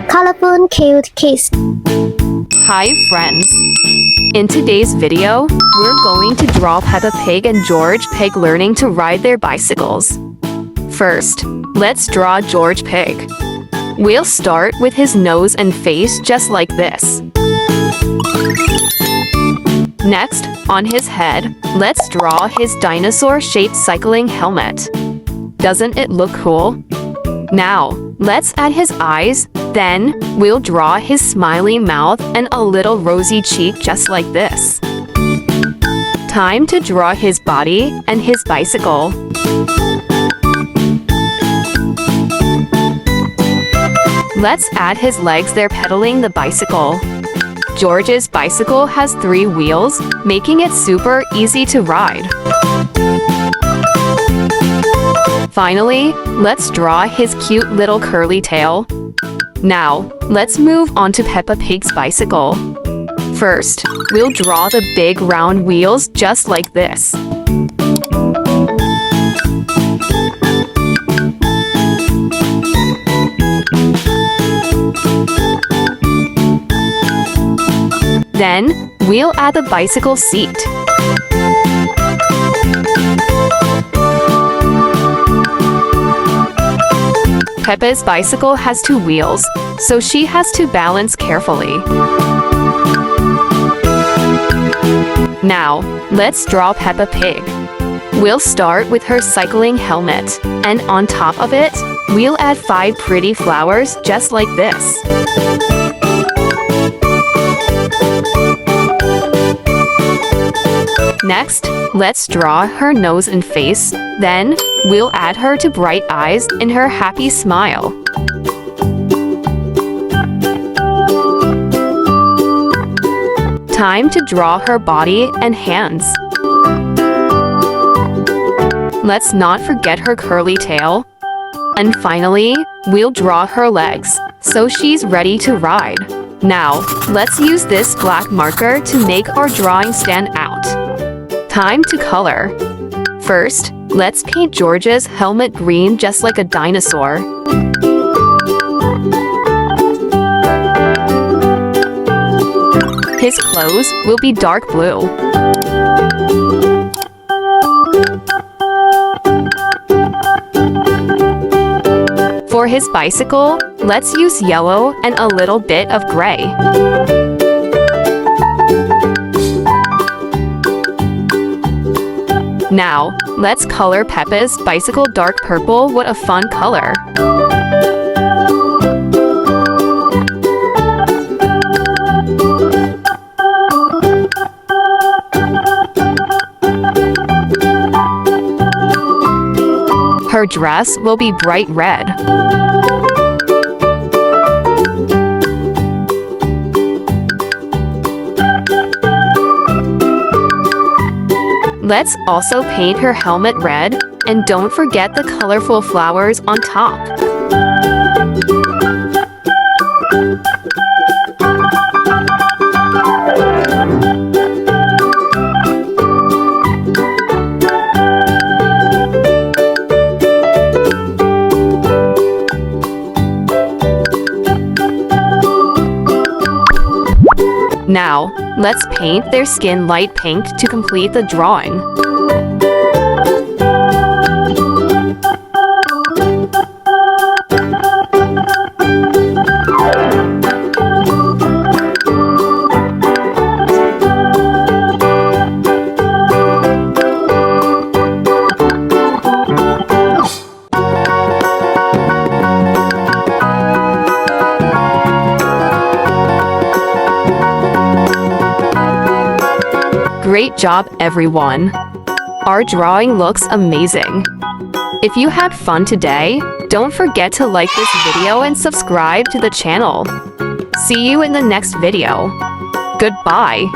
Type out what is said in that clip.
Colorful cute kids. Hi friends! In today's video, we're going to draw Peppa Pig and George Pig learning to ride their bicycles. First, let's draw George Pig. We'll start with his nose and face just like this. Next, on his head, let's draw his dinosaur-shaped cycling helmet. Doesn't it look cool? Now, let's add his eyes, then we'll draw his smiley mouth and a little rosy cheek just like this. Time to draw his body and his bicycle. Let's add his legs. They're pedaling the bicycle. George's bicycle has 3 wheels, making it super easy to ride. Finally, let's draw his cute little curly tail. Now, let's move on to Peppa Pig's bicycle. First, we'll draw the big round wheels just like this. Then, we'll add the bicycle seat. Peppa's bicycle has 2 wheels, so she has to balance carefully. Now, let's draw Peppa Pig. We'll start with her cycling helmet, and on top of it, we'll add 5 pretty flowers just like this. Next, let's draw her nose and face, then we'll add her to bright eyes and her happy smile. Time to draw her body and hands. Let's not forget her curly tail. And finally, we'll draw her legs, so she's ready to ride. Now, let's use this black marker to make our drawing stand out. Time to color. First, let's paint George's helmet green just like a dinosaur. His clothes will be dark blue. For his bicycle, let's use yellow and a little bit of gray. Now, let's color Peppa's bicycle dark purple. What a fun color! Her dress will be bright red. Let's also paint her helmet red, and don't forget the colorful flowers on top. Now, let's paint their skin light pink to complete the drawing. Great job, everyone! Our drawing looks amazing. If you had fun today, don't forget to like this video and subscribe to the channel. See you in the next video. Goodbye!